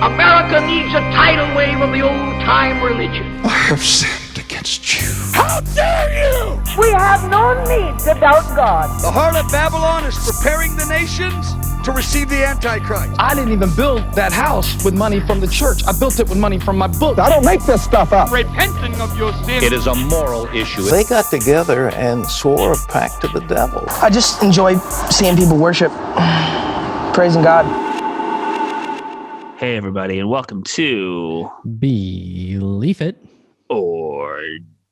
America needs a tidal wave of the old-time religion. I have sinned against you. How dare you! We have no need to doubt God. The harlot Babylon is preparing the nations to receive the Antichrist. I didn't even build that house with money from the church. I built it with money from my book. I don't make this stuff up. Repenting of your sin. It is a moral issue. They got together and swore a pact to the devil. I just enjoy seeing people worship, praising God. Hey, everybody, and welcome to Believe It. Or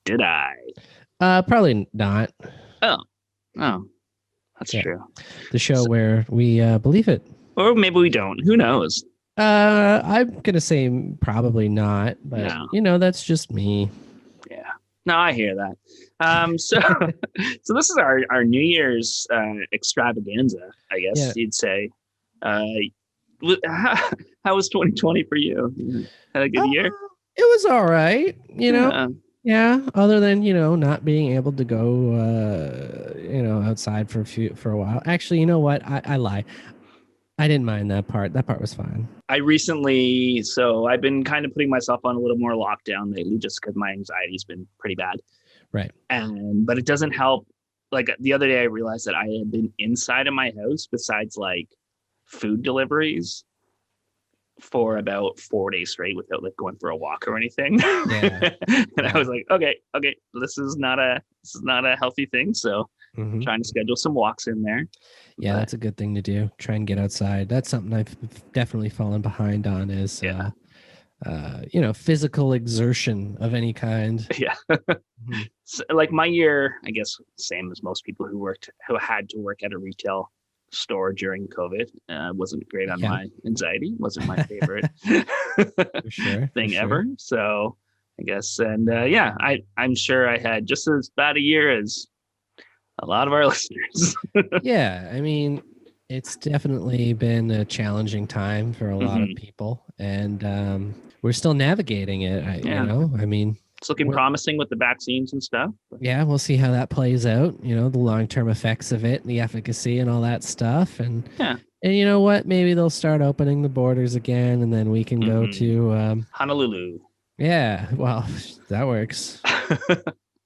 Did I? Probably not. Oh, that's true. The show where we believe it. Or maybe we don't. Who knows? I'm going to say probably not, but that's just me. Yeah. No, I hear that. So this is our New Year's extravaganza, I guess you'd say. How was 2020 for you? Had a good year? It was all right, Yeah, other than, not being able to go outside for a while. Actually, you know what? I lie. I didn't mind that part. That part was fine. I've been kind of putting myself on a little more lockdown lately just because my anxiety's been pretty bad. Right. But it doesn't help. Like the other day I realized that I had been inside of my house besides like food deliveries for about 4 days straight without like going for a walk or anything. Yeah. And I was like, okay, this is not a healthy thing. So trying to schedule some walks in there. Yeah, that's a good thing to do. Try and get outside. That's something I've definitely fallen behind on is physical exertion of any kind. Yeah. So, like my year, I guess same as most people who had to work at a retail store during COVID. Wasn't great on my anxiety. Wasn't my favorite thing ever. So I guess, and I'm sure I had just as bad a year as a lot of our listeners. Yeah, I mean, it's definitely been a challenging time for a lot of people, and we're still navigating it. I mean, it's looking promising with the vaccines and stuff. Yeah, we'll see how that plays out. The long-term effects of it, and the efficacy, and all that stuff. And you know what? Maybe they'll start opening the borders again, and then we can go to Honolulu. Yeah, well, that works.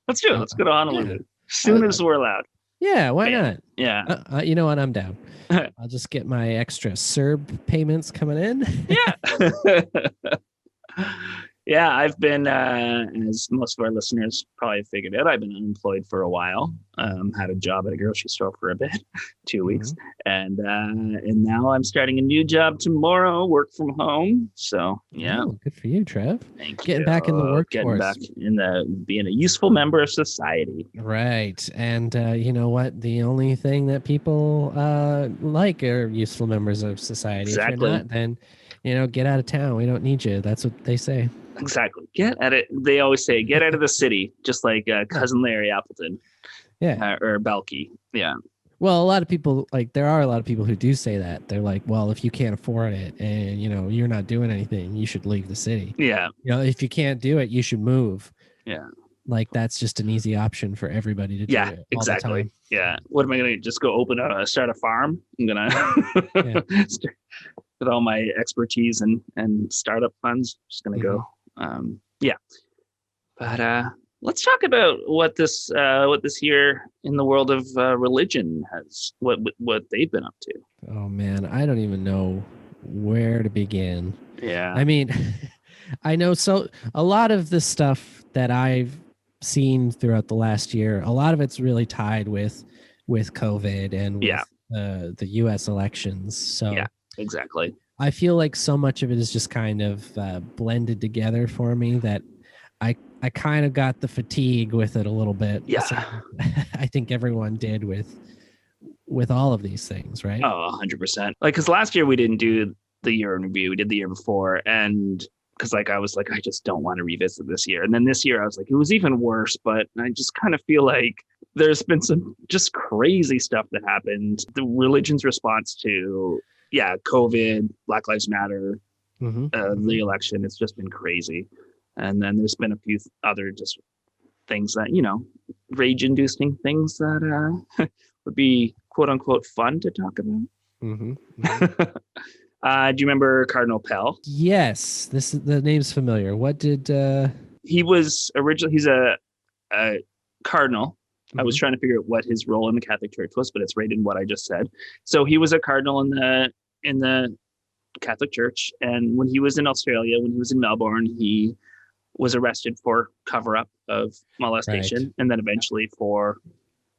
Let's do it. Let's go to Honolulu as soon as we're allowed. Yeah, why not? Yeah. You know what? I'm down. I'll just get my extra CERB payments coming in. Yeah. Yeah, I've been, as most of our listeners probably figured out, I've been unemployed for a while. Had a job at a grocery store for a bit, 2 weeks, and now I'm starting a new job tomorrow, work from home. So yeah, good for you, Trev. Getting back in the workforce, getting back in being a useful member of society. Right, and you know what? The only thing that people like are useful members of society. Exactly. If you're not, then get out of town. We don't need you. That's what they say. Exactly. Get at it. They always say, get out of the city, just like cousin Larry Appleton. Yeah. Or Belky. Yeah. Well, there are a lot of people who do say that. They're like, well, if you can't afford it and, you're not doing anything, you should leave the city. Yeah. If you can't do it, you should move. Yeah. Like, that's just an easy option for everybody to do. Yeah, exactly. All the time. Yeah. What am I going to just go start a farm? I'm going to with all my expertise and startup funds, just going to go. But let's talk about what this year in the world of religion has, what they've been up to. Oh man, I don't even know where to begin. Yeah, I mean, I know a lot of the stuff that I've seen throughout the last year, a lot of it's really tied with COVID and with the U.S. elections. So yeah, exactly. I feel like so much of it is just kind of blended together for me that I kind of got the fatigue with it a little bit. Yeah. So I think everyone did with all of these things, right? Oh, 100%. Like, because last year we didn't do the year in review. We did the year before. And because I was like, I just don't want to revisit this year. And then this year I was like, it was even worse. But I just kind of feel like there's been some just crazy stuff that happened. The religion's response to COVID, Black Lives Matter, the election, it's just been crazy. And then there's been a few other just things that, rage-inducing things that would be quote unquote fun to talk about. Do you remember Cardinal Pell? Yes, the name's familiar. What did He was originally, he's a cardinal. I was Mhm. trying to figure out what his role in the Catholic Church was, but it's right in what I just said. So he was a cardinal in the Catholic Church, and when he was in Australia, when he was in Melbourne, he was arrested for cover-up of molestation, Right. and then eventually for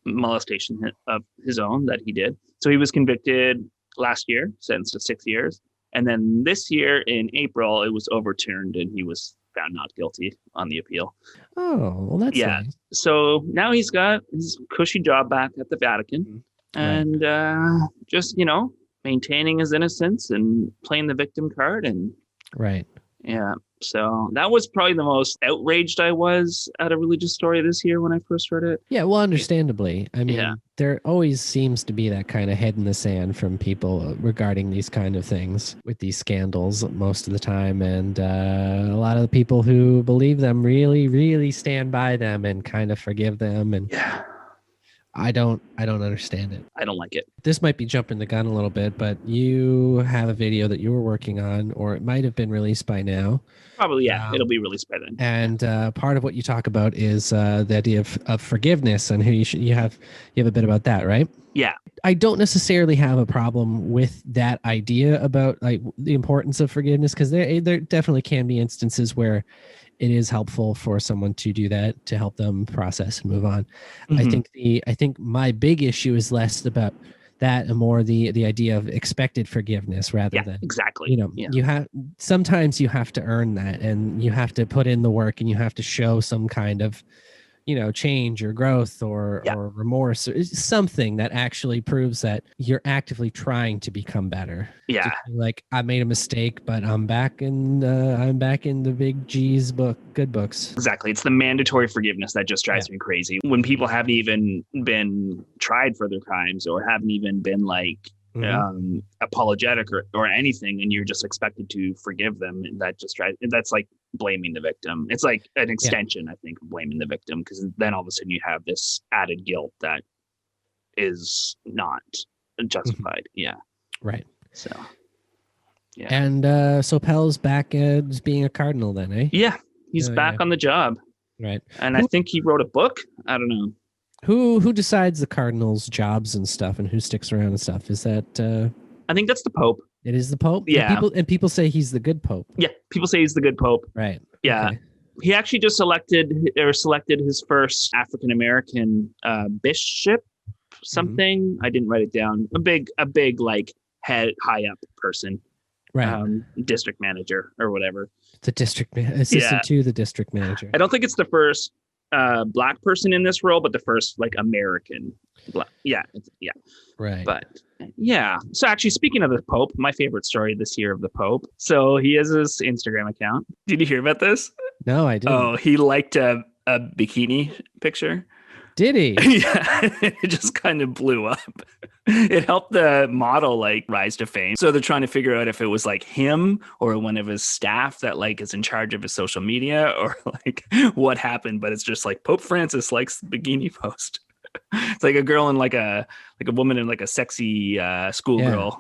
molestation of his own that he did. So he was convicted last year, sentenced to 6 years, and then this year in April, it was overturned, and he was found not guilty on the appeal. Oh, well, that's Yeah. nice. So now he's got his cushy job back at the Vatican, and just maintaining his innocence and playing the victim card, and Right. yeah. So that was probably the most outraged I was at a religious story this year when I first heard it. Yeah, well, understandably. I mean, Yeah. there always seems to be that kind of head in the sand from people regarding these kind of things with these scandals most of the time. And a lot of the people who believe them really, really stand by them and kind of forgive them. And Yeah. I don't understand it. I don't like it. This might be jumping the gun a little bit, but you have a video that you were working on, or it might have been released by now. Probably, yeah. It'll be released by then. And part of what you talk about is the idea of forgiveness, and who you have a bit about that, right? Yeah. I don't necessarily have a problem with that idea about like the importance of forgiveness, because there definitely can be instances where it is helpful for someone to do that to help them process and move on. Mhm. I think my big issue is less about that and more the idea of expected forgiveness rather than exactly. Sometimes you have to earn that, and you have to put in the work, and you have to show some kind of change or growth or remorse or something that actually proves that you're actively trying to become better. Yeah. Like, I made a mistake, but I'm back in the big G's good books. Exactly. It's the mandatory forgiveness that just drives me crazy. When people haven't even been tried for their crimes or haven't even been like apologetic or anything, and you're just expected to forgive them, and that's like blaming the victim. It's like an extension, I think, of blaming the victim, because then all of a sudden you have this added guilt that is not justified. Yeah. Right. So yeah. And so Pell's back as being a cardinal then, eh? Yeah. He's back on the job. Right. And I think he wrote a book. I don't know. Who decides the cardinals' jobs and stuff, and who sticks around and stuff? Is that I think that's the Pope. It is the Pope? Yeah. And people say he's the good Pope. Yeah, people say he's the good Pope. Right. Yeah. Okay. He actually just selected his first African American bishop, something. I didn't write it down. A big like high up person. Right. District manager or whatever. The assistant to the district manager. I don't think it's the first black person in this role, but the first like American black. Yeah. Right. But yeah. So actually, speaking of the Pope, my favorite story this year of the Pope. So he has his Instagram account. Did you hear about this? No, I didn't. Oh, he liked a bikini picture. Did he? Yeah, it just kind of blew up. It helped the model like rise to fame. So they're trying to figure out if it was like him or one of his staff that like is in charge of his social media, or like what happened. But it's just like Pope Francis likes bikini post. It's like a girl in like a woman in like a sexy schoolgirl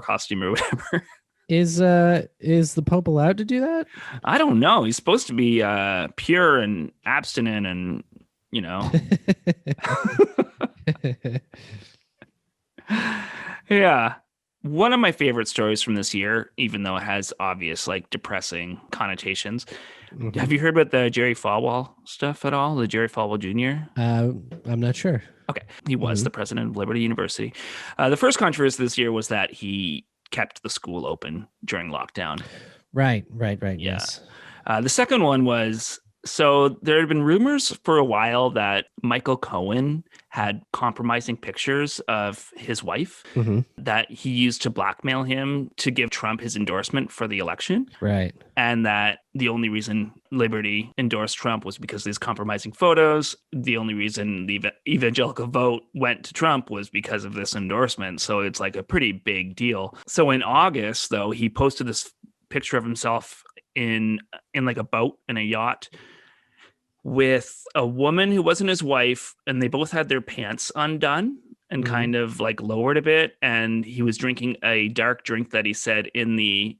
costume or whatever. Is the Pope allowed to do that? I don't know. He's supposed to be pure and abstinent and Yeah. One of my favorite stories from this year, even though it has obvious like depressing connotations. Have you heard about the Jerry Falwell stuff at all? The Jerry Falwell Jr.? I'm not sure. Okay. He was the president of Liberty University. The first controversy this year was that he kept the school open during lockdown. Right. Yeah. Yes. The second one was, so there had been rumors for a while that Michael Cohen had compromising pictures of his wife that he used to blackmail him to give Trump his endorsement for the election. Right. And that the only reason Liberty endorsed Trump was because of these compromising photos. The only reason the evangelical vote went to Trump was because of this endorsement. So it's like a pretty big deal. So in August, though, he posted this picture of himself in like a boat in a yacht with a woman who wasn't his wife, and they both had their pants undone, and kind of like lowered a bit. And he was drinking a dark drink that he said in the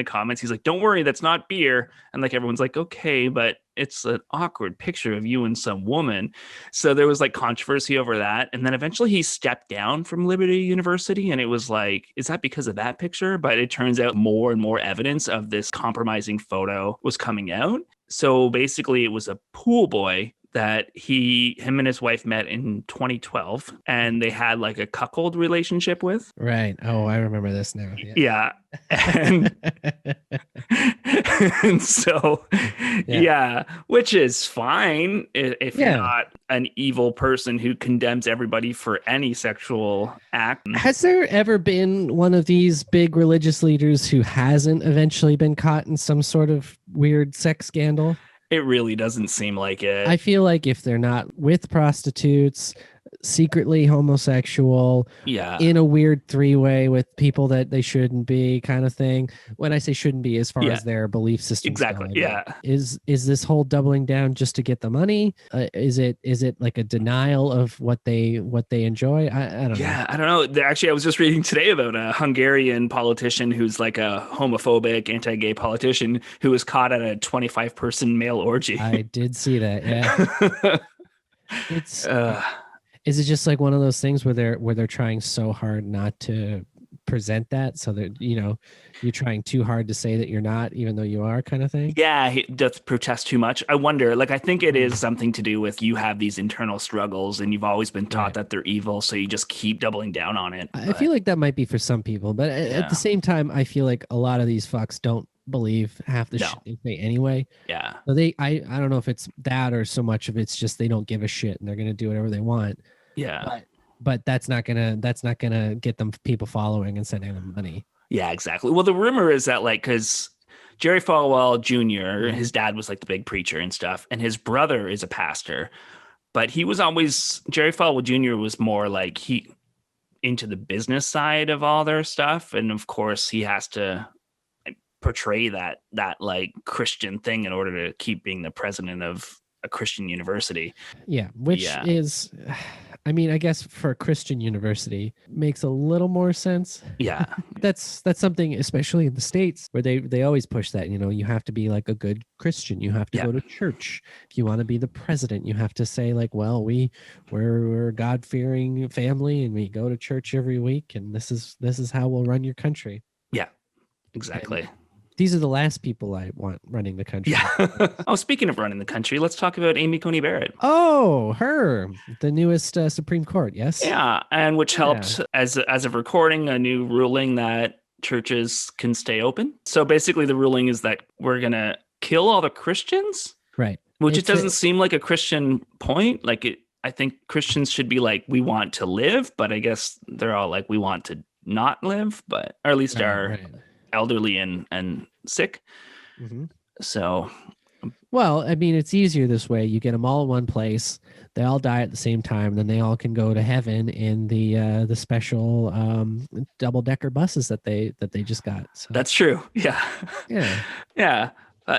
comments, he's like, don't worry, that's not beer. And like, everyone's like, okay, but it's an awkward picture of you and some woman. So there was like controversy over that. And then eventually he stepped down from Liberty University. And it was like, is that because of that picture? But it turns out more and more evidence of this compromising photo was coming out. So basically it was a pool boy that him and his wife met in 2012, and they had like a cuckold relationship with. Right. Oh, I remember this now. Yeah. And, and so, yeah, which is fine if you're not an evil person who condemns everybody for any sexual act. Has there ever been one of these big religious leaders who hasn't eventually been caught in some sort of weird sex scandal? It really doesn't seem like it. I feel like if they're not with prostitutes, secretly homosexual, in a weird three-way with people that they shouldn't be, kind of thing. When I say shouldn't be, as far as their belief system, exactly. Is this whole doubling down just to get the money? Is it like a denial of what they enjoy? I don't know. Yeah, I don't know. Actually, I was just reading today about a Hungarian politician who's like a homophobic, anti-gay politician who was caught at a 25-person male orgy. I did see that. Yeah. It's. Is it just like one of those things where they're trying so hard not to present that, so that you're trying too hard to say that you're not, even though you are, kind of thing? Yeah, he does protest too much. I wonder. Like, I think it is something to do with you have these internal struggles, and you've always been taught that they're evil, so you just keep doubling down on it. I feel like that might be for some people, but at the same time, I feel like a lot of these fucks don't believe half the shit they say anyway. Yeah. So I don't know if it's that or so much of it's just they don't give a shit and they're gonna do whatever they want. Yeah. But that's not gonna get them people following and sending them money. Yeah, exactly. Well, the rumor is that because Jerry Falwell Jr., his dad was like the big preacher and stuff, and his brother is a pastor, but Jerry Falwell Jr. was more like into the business side of all their stuff. And of course he has to portray that like Christian thing in order to keep being the president of a Christian university. Yeah, which is, I mean, I guess for a Christian university makes a little more sense. Yeah. That's something, especially in the States, where they always push that, you have to be like a good Christian. You have to go to church. If you want to be the president, you have to say like, well, we're a God-fearing family and we go to church every week, and this is how we'll run your country. Yeah, exactly. And these are the last people I want running the country. Yeah. Oh, speaking of running the country, let's talk about Amy Coney Barrett. Oh, her, the newest Supreme Court, yes. Yeah, and which helped as of recording a new ruling that churches can stay open. So basically, the ruling is that we're gonna kill all the Christians, right? Which it doesn't seem like a Christian point. I think Christians should be like, we want to live, but I guess they're all like, we want to not live, or at least elderly and sick. So, well, I mean, it's easier this way. You get them all in one place, they all die at the same time, then they all can go to heaven in the special double-decker buses that they just got. So. That's true. Yeah.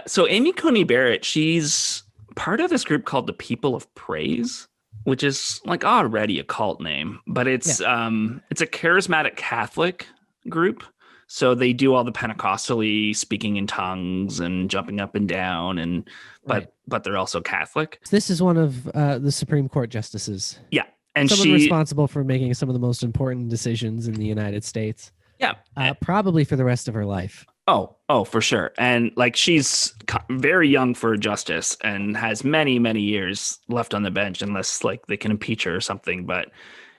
So Amy Coney Barrett, she's part of this group called the People of Praise, which is like already a cult name, but it's a charismatic Catholic group. So they do all the Pentecostally speaking in tongues and jumping up and down, but they're also Catholic. This is one of the Supreme Court justices. Yeah, and someone responsible for making some of the most important decisions in the United States. Yeah, probably for the rest of her life. Oh, for sure. And like she's very young for a justice and has many, many years left on the bench unless like they can impeach her or something. But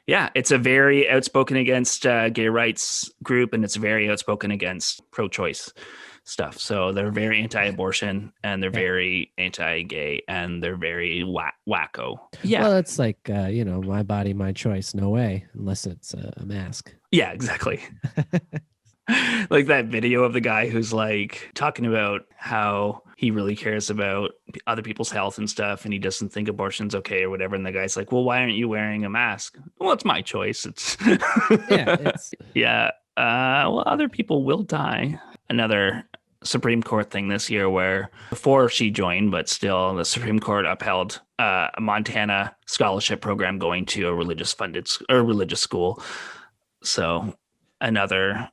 yeah, it's a very outspoken against gay rights group, and it's very outspoken against pro-choice stuff. So they're very anti-abortion, and they're very anti-gay, and they're very wacko. Yeah. Well, it's like, my body, my choice. No way, unless it's a mask. Yeah, exactly. Like that video of the guy who's like talking about how he really cares about other people's health and stuff, and he doesn't think abortion's okay or whatever. And the guy's like, well, why aren't you wearing a mask? Well, it's my choice. Well, other people will die. Another Supreme Court thing this year where before she joined, but still the Supreme Court upheld a Montana scholarship program going to a religious school. So another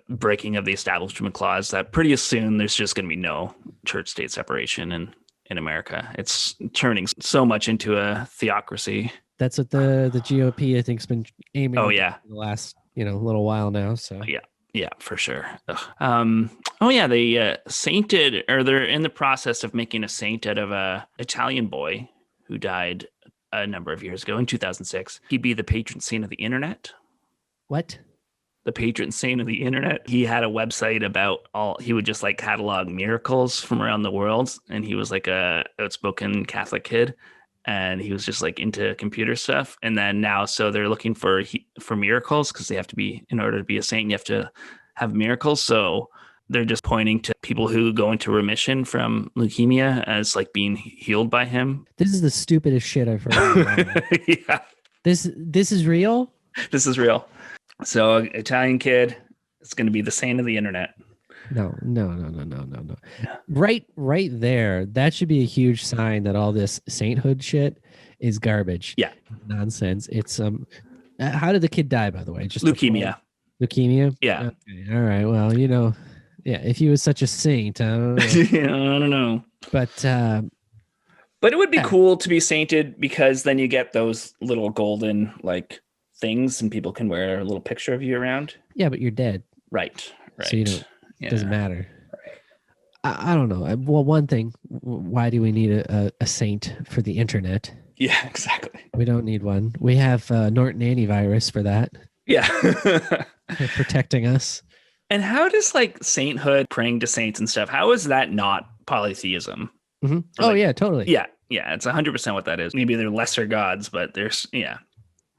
breaking of the Establishment Clause that pretty soon there's just going to be no church-state separation in America. It's turning so much into a theocracy. That's what the GOP, I think, has been aiming for the last little while now. So yeah, for sure. They sainted, or they're in the process of making a saint out of a Italian boy who died a number of years ago in 2006. He'd be the patron saint of the internet. What? The patron saint of the internet. He had a website about he would just like catalog miracles from around the world. And he was like a outspoken Catholic kid. And he was just like into computer stuff. And then now, so they're looking for miracles because they have to be, in order to be a saint, you have to have miracles. So they're just pointing to people who go into remission from leukemia as like being healed by him. This is the stupidest shit I've heard. Yeah. This is real? This is real. So Italian kid, it's going to be the saint of the internet. No. Right there. That should be a huge sign that all this sainthood shit is garbage. Yeah. Nonsense. It's how did the kid die, by the way? Just leukemia. Leukemia? Yeah. Okay. All right. Well, if he was such a saint, I don't know. I don't know. But it would be cool to be sainted because then you get those little golden like things and people can wear a little picture of you around. Yeah, but you're dead. Right. So it doesn't matter. Right. I don't know. Well, one thing, why do we need a saint for the internet? Yeah, exactly. We don't need one. We have Norton antivirus for that. Yeah. Protecting us. And how does like sainthood, praying to saints and stuff, how is that not polytheism? Mm-hmm. Oh, yeah, totally. Yeah. Yeah. It's 100% what that is. Maybe they're lesser gods, but there's,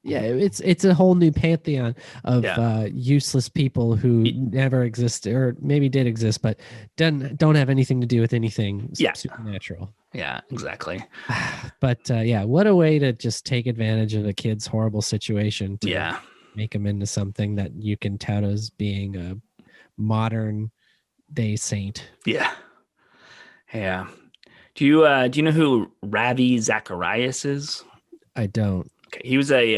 Yeah, it's a whole new pantheon of useless people who never existed, or maybe did exist, but don't have anything to do with anything supernatural. Yeah, exactly. But what a way to just take advantage of a kid's horrible situation to make him into something that you can tout as being a modern day saint. Yeah. Yeah. Do you know who Ravi Zacharias is? I don't. Okay, he was a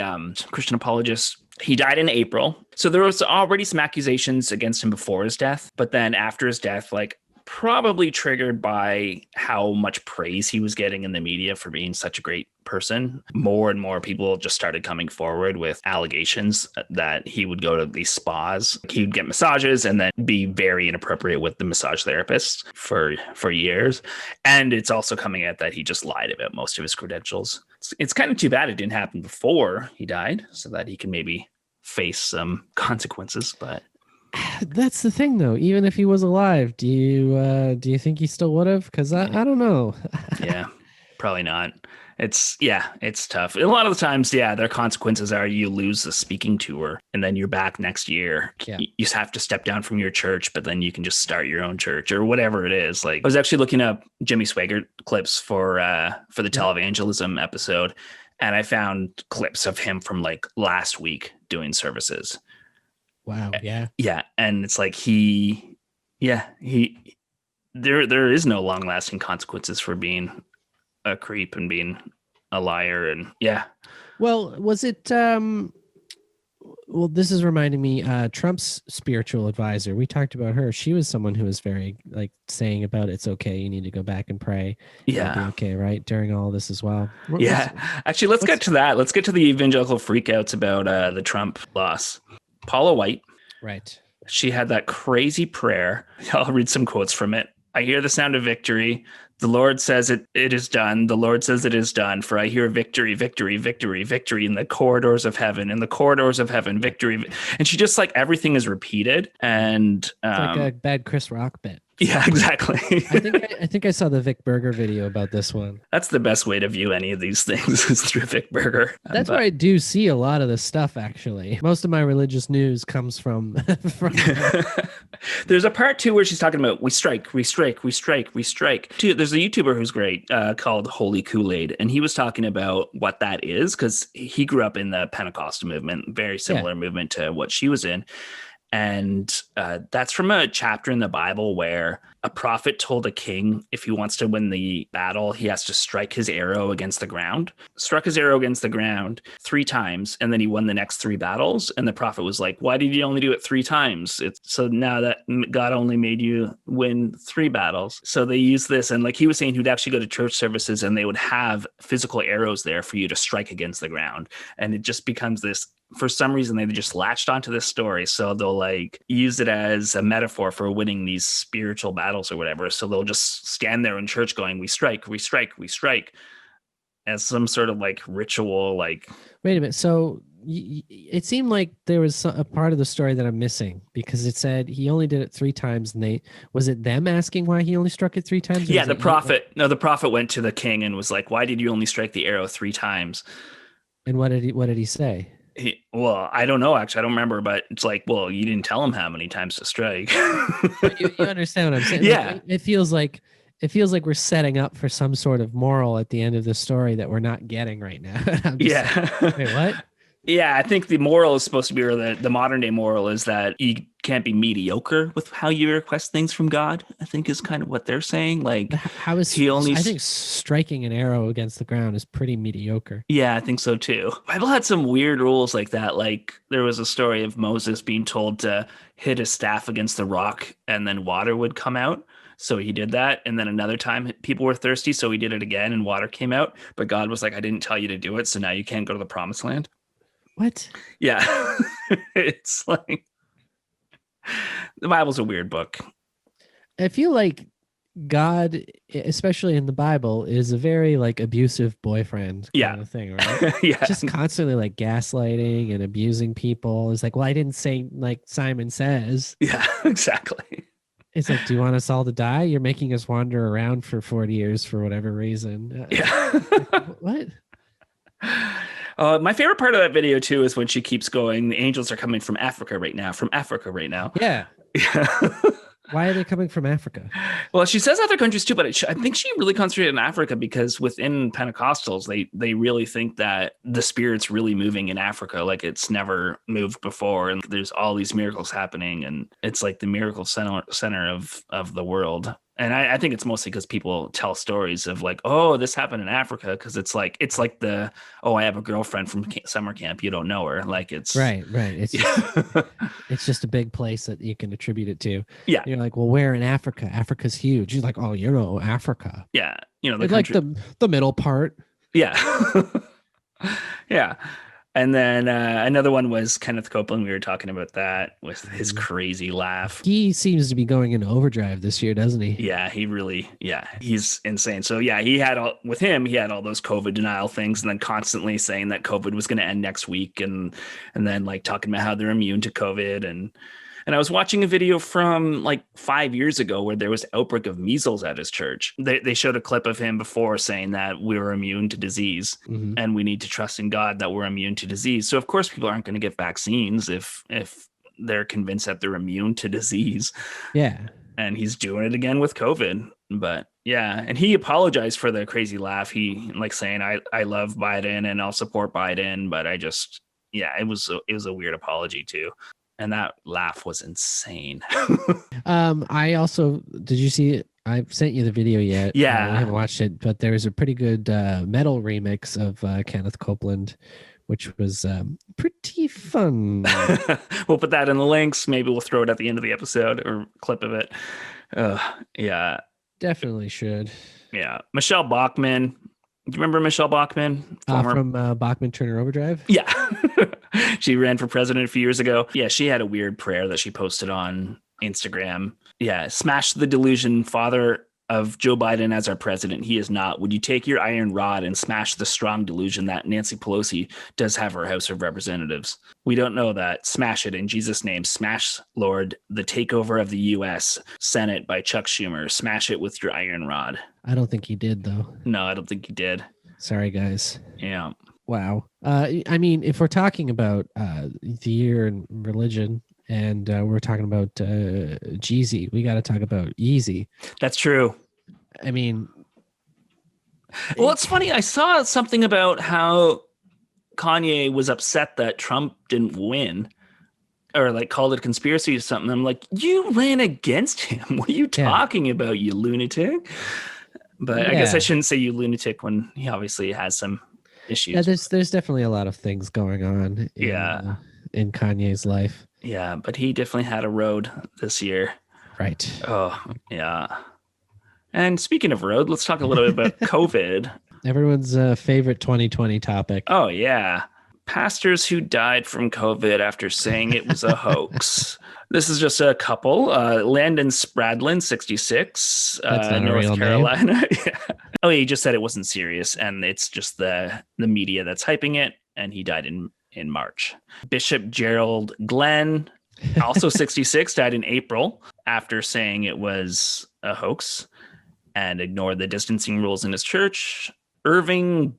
Christian apologist. He died in April. So there was already some accusations against him before his death. But then after his death, like probably triggered by how much praise he was getting in the media for being such a great person, more and more people just started coming forward with allegations that he would go to these spas. He would get massages and then be very inappropriate with the massage therapists for years. And it's also coming out that he just lied about most of his credentials. It's kind of too bad it didn't happen before he died so that he can maybe face some consequences. But that's the thing, though. Even if he was alive, do you think he still would have? Because I don't know. Yeah, probably not. It's tough. A lot of the times, their consequences are you lose the speaking tour and then you're back next year. Yeah. You have to step down from your church, but then you can just start your own church or whatever it is. Like I was actually looking up Jimmy Swaggart clips for the televangelism episode, and I found clips of him from like last week doing services. Wow. Yeah. Yeah. And it's like there is no long lasting consequences for being a creep and being a liar. And well, was it this is reminding me Trump's spiritual advisor, we talked about her. She was someone who was very like saying about it's okay, you need to go back and pray. It'll be okay, right, during all this as well. Actually, let's get to that. Let's get to the evangelical freakouts about the Trump loss. Paula White, right, she had that crazy prayer. I'll read some quotes from it. I hear the sound of victory. The Lord says it is done. The Lord says it is done. For I hear victory, victory, victory, victory in the corridors of heaven, in the corridors of heaven, victory. And she just like everything is repeated. And it's like a bad Chris Rock bit. Yeah, exactly. I think I saw the Vic Berger video about this one. That's the best way to view any of these things is through Vic Berger. That's where I do see a lot of this stuff, actually. Most of my religious news comes from There's a part too where she's talking about we strike, we strike, we strike, we strike. There's a YouTuber who's great called Holy Kool-Aid, and he was talking about what that is because he grew up in the Pentecostal movement, very similar movement to what she was in. And that's from a chapter in the Bible where a prophet told a king if he wants to win the battle, he has to strike his arrow against the ground. Struck his arrow against the ground 3 times, and then he won the next 3 battles. And the prophet was like, why did you only do it 3 times? So now that God only made you win 3 battles. So they use this, and like he was saying, he'd actually go to church services and they would have physical arrows there for you to strike against the ground. And it just becomes this, for some reason, they just latched onto this story. So they'll like use it as a metaphor for winning these spiritual battles or whatever. So they'll just stand there in church going, we strike, we strike, we strike, as some sort of like ritual. Like, wait a minute. So it seemed like there was a part of the story that I'm missing, because it said he only did it 3 times. And was it them asking why he only struck it 3 times? Yeah, the prophet went to the king and was like, why did you only strike the arrow 3 times? And what did he say? Well, I don't know, actually. I don't remember, but it's like, well, you didn't tell him how many times to strike. you understand what I'm saying? Yeah. Like, it feels like we're setting up for some sort of moral at the end of the story that we're not getting right now. Yeah. Like, wait, what? Yeah, I think the moral is supposed to be, or the modern day moral is that you can't be mediocre with how you request things from God, I think is kind of what they're saying. Like, how is he only? I think striking an arrow against the ground is pretty mediocre. Yeah, I think so too. Bible had some weird rules like that. Like there was a story of Moses being told to hit his staff against the rock and then water would come out. So he did that. And then another time people were thirsty. So he did it again and water came out. But God was like, I didn't tell you to do it. So now you can't go to the promised land. What? Yeah. It's like, the Bible's a weird book. I feel like God, especially in the Bible, is a very like abusive boyfriend kind of thing, right? Yeah. Just constantly like gaslighting and abusing people. It's like, well, I didn't say like Simon Says. Yeah, exactly. It's like, do you want us all to die? You're making us wander around for 40 years for whatever reason. Yeah. What? My favorite part of that video too is when she keeps going, the angels are coming from Africa right now, Yeah. Why are they coming from Africa? Well, she says other countries too, but I think she really concentrated in Africa because within Pentecostals, they really think that the Spirit's really moving in Africa like it's never moved before. And there's all these miracles happening, and it's like the miracle center of the world. And I think it's mostly because people tell stories of like, oh, this happened in Africa, because it's like the, oh, I have a girlfriend from summer camp, you don't know her. Like it's right. It's it's just a big place that you can attribute it to. Yeah, you're like, well, where in Africa? Africa's huge. You're like, oh, Africa. Yeah, like the middle part. Yeah, yeah. And then another one was Kenneth Copeland. We were talking about that with his crazy laugh. He seems to be going into overdrive this year, doesn't he? Yeah, he's insane. So yeah, he had all those COVID denial things, and then constantly saying that COVID was going to end next week, and then like talking about how they're immune to COVID. And I was watching a video from like 5 years ago where there was an outbreak of measles at his church. They showed a clip of him before saying that we were immune to disease, and we need to trust in God that we're immune to disease. So of course people aren't going to get vaccines if they're convinced that they're immune to disease. Yeah. And he's doing it again with COVID. But yeah, and he apologized for the crazy laugh. He like saying, I love Biden and I'll support Biden, but it was a weird apology too. And that laugh was insane. I also, did you see it? I sent you the video yet. Yeah. I haven't watched it, but there was a pretty good metal remix of Kenneth Copeland, which was pretty fun. We'll put that in the links. Maybe we'll throw it at the end of the episode or clip of it. Yeah. Definitely should. Yeah. Michelle Bachmann. Do you remember Michelle Bachmann? From Bachmann Turner Overdrive? Yeah. She ran for president a few years ago. Yeah, she had a weird prayer that she posted on Instagram. Yeah, smash the delusion, Father of Joe Biden as our president. He is not. Would you take your iron rod and smash the strong delusion that Nancy Pelosi does have her House of Representatives? We don't know that. Smash it in Jesus' name. Smash, Lord, the takeover of the U.S. Senate by Chuck Schumer. Smash it with your iron rod. I don't think he did, though. No, I don't think he did. Sorry, guys. Yeah. Wow. I mean, if we're talking about the year in religion, and we're talking about Jeezy, we got to talk about Yeezy. That's true. I mean, well, it's funny. I saw something about how Kanye was upset that Trump didn't win. or like called it a conspiracy or something. I'm like, you ran against him. What are you talking about, you lunatic? But I guess I shouldn't say you lunatic when he obviously has some issues. Yeah, there's definitely a lot of things going on in Kanye's life. Yeah, but he definitely had a road this year. Right. Oh, yeah. And speaking of road, let's talk a little bit about COVID. Everyone's favorite 2020 topic. Oh, yeah. Pastors who died from COVID after saying it was a hoax. This is just a couple. Landon Spradlin, 66, North Carolina. Yeah. Oh, he just said it wasn't serious, and it's just the media that's hyping it, and he died in March. Bishop Gerald Glenn, also 66, died in April after saying it was a hoax and ignored the distancing rules in his church. Irvin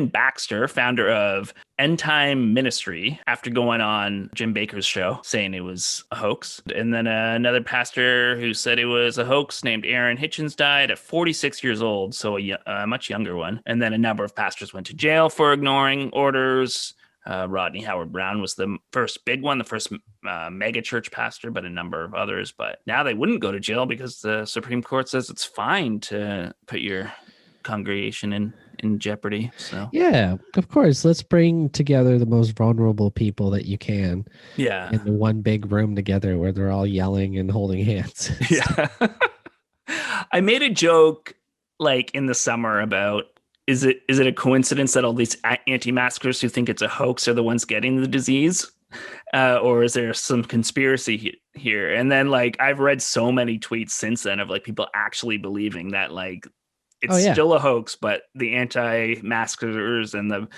Baxter, founder of End Time Ministry, after going on Jim Bakker's show saying it was a hoax. And then another pastor who said it was a hoax named Aaron Hitchens died at 46 years old, so a much younger one. And then a number of pastors went to jail for ignoring orders. Rodney Howard Brown was the first big one, the first mega church pastor, but a number of others. But now they wouldn't go to jail because the Supreme Court says it's fine to put your congregation in jeopardy. So yeah, of course, let's bring together the most vulnerable people that you can in the one big room together where they're all yelling and holding hands. Yeah. I made a joke like in the summer about is it a coincidence that all these anti-maskers who think it's a hoax are the ones getting the disease, or is there some conspiracy here? And then like I've read so many tweets since then of like people actually believing that like it's still a hoax, but the anti-maskers and the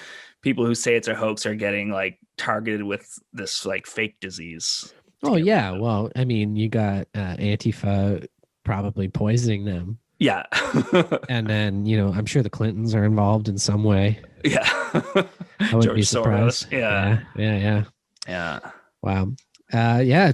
people who say it's a hoax are getting like targeted with this like fake disease. Oh yeah. Well, I mean, you got Antifa probably poisoning them. Yeah. And then, I'm sure the Clintons are involved in some way. Yeah. I wouldn't be surprised. Soros. Yeah. Wow.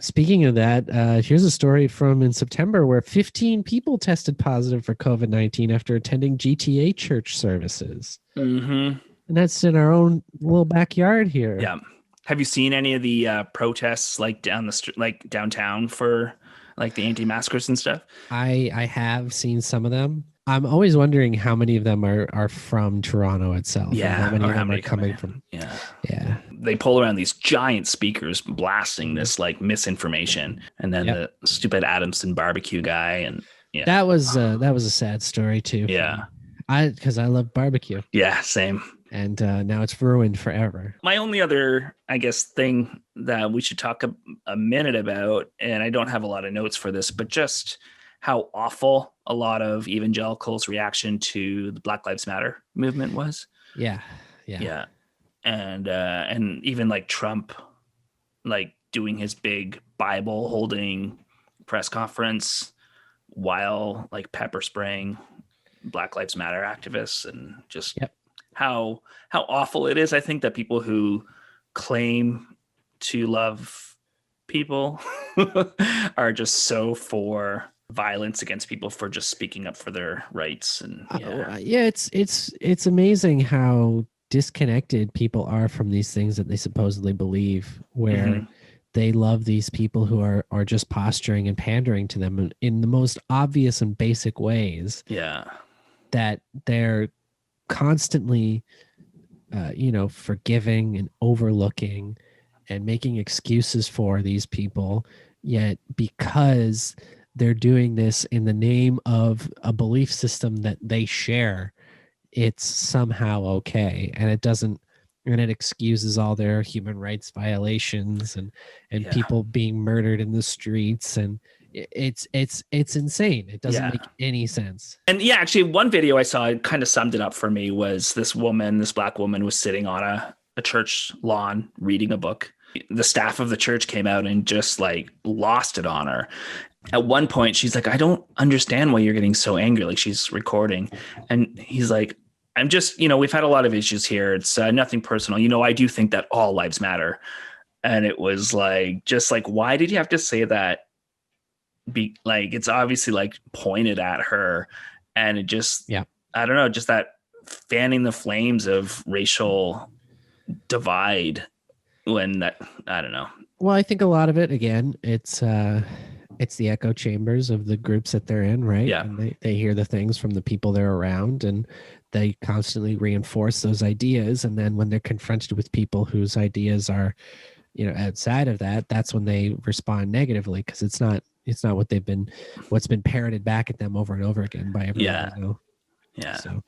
Speaking of that, here's a story from in September where 15 people tested positive for COVID-19 after attending GTA church services. Mm-hmm. And that's in our own little backyard here. Yeah. Have you seen any of the protests like down the street, like downtown for like the anti-maskers and stuff? I have seen some of them. I'm always wondering how many of them are from Toronto itself. Yeah. How many of them are coming from? Yeah. Yeah. They pull around these giant speakers blasting this like misinformation. And then the stupid Adamson barbecue guy. And that was a sad story too. Yeah. Because I love barbecue. Yeah, same. And now it's ruined forever. My only other, I guess, thing that we should talk a minute about, and I don't have a lot of notes for this, but just how awful a lot of evangelicals' reaction to the Black Lives Matter movement was. Yeah. And even like Trump, like doing his big Bible holding press conference while like pepper spraying Black Lives Matter activists, and just how awful it is. I think that people who claim to love people are just so for violence against people for just speaking up for their rights. And it's amazing how disconnected people are from these things that they supposedly believe, where they love these people who are just posturing and pandering to them in the most obvious and basic ways. Yeah. That they're constantly, forgiving and overlooking and making excuses for these people. Yet because they're doing this in the name of a belief system that they share, it's somehow okay. And it excuses all their human rights violations and people being murdered in the streets. And it's insane. It doesn't make any sense. And actually one video I saw kind of summed it up for me. Was this Black woman was sitting on a church lawn reading a book. The staff of the church came out and just like lost it on her. At one point she's like, I don't understand why you're getting so angry. Like she's recording, and he's like, I'm just, we've had a lot of issues here. It's nothing personal. I do think that all lives matter. And it was like, just like, why did you have to say that? It's obviously like pointed at her, and it just, I don't know, just that fanning the flames of racial divide when that, I don't know. Well, I think a lot of it, again, it's the echo chambers of the groups that they're in, right? Yeah. And they hear the things from the people they're around, and they constantly reinforce those ideas. And then when they're confronted with people whose ideas are, outside of that, that's when they respond negatively, because it's not what's been parroted back at them over and over again by everyone. Yeah. So,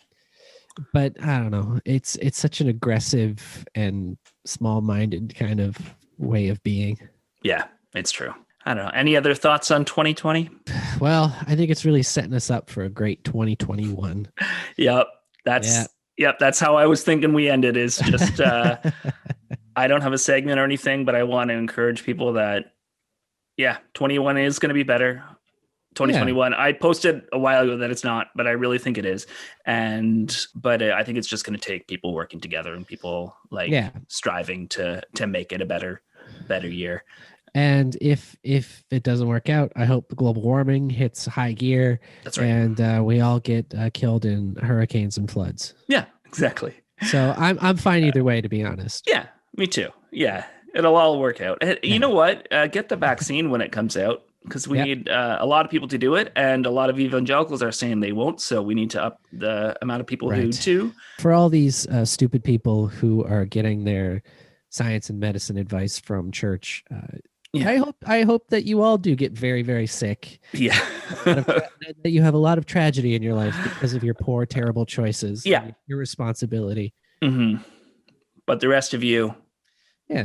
but I don't know. It's such an aggressive and small-minded kind of way of being. Yeah, it's true. I don't know. Any other thoughts on 2020? Well, I think it's really setting us up for a great 2021. Yep. That's how I was thinking we ended, is just, I don't have a segment or anything, but I want to encourage people that, 21 is going to be better. 2021. I posted a while ago that it's not, but I really think it is. But I think it's just going to take people working together and people striving to make it a better year. And if it doesn't work out, I hope global warming hits high gear. That's right. And we all get killed in hurricanes and floods. Yeah, exactly. So I'm fine either way, to be honest. Yeah, me too. Yeah, it'll all work out. You know what? Get the vaccine when it comes out, because we need a lot of people to do it, and a lot of evangelicals are saying they won't. So we need to up the amount of people who do. For all these stupid people who are getting their science and medicine advice from church, I hope that you all do get very, very sick. Yeah. That you have a lot of tragedy in your life because of your poor, terrible choices. Yeah. Your responsibility. Mm-hmm. But the rest of you,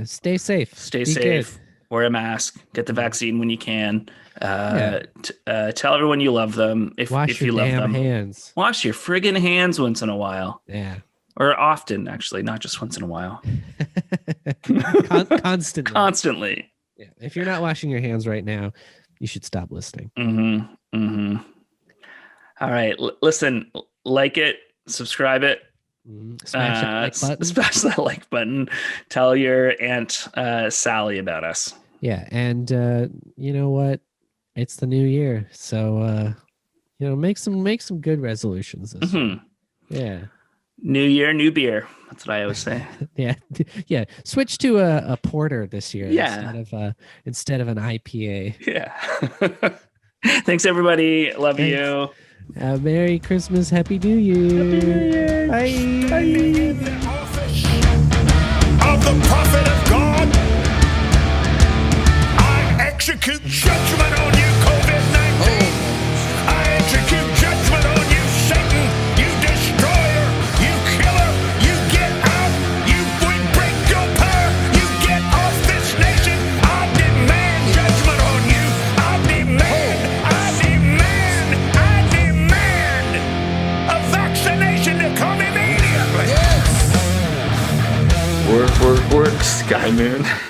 stay safe. Stay safe. Good. Wear a mask. Get the vaccine when you can. Tell everyone you love them. If you love them, hands. Wash your friggin' hands once in a while. Yeah. Or often, actually, not just once in a while. Constantly. Constantly. Yeah. If you're not washing your hands right now, you should stop listening. Mm-hmm. Mm-hmm. All right. Listen, like it, subscribe it. Smash that like button. Smash that like button. Tell your Aunt Sally about us. Yeah. And you know what? It's the new year. So, make some good resolutions this year. Yeah. New year, new beer. That's what I always say. Yeah. Switch to a porter this year. Yeah. Instead of an IPA. Yeah. Thanks, everybody. Love you. Merry Christmas. Happy New Year. Bye. Bye. Of the prophet of God, I execute judgment on you, COVID-19. I execute judgment on you, Satan. You destroyer. You killer. You get out. You break your power. You get off this nation. I demand judgment on you. I demand a vaccination to come immediately. Work, Sky Moon.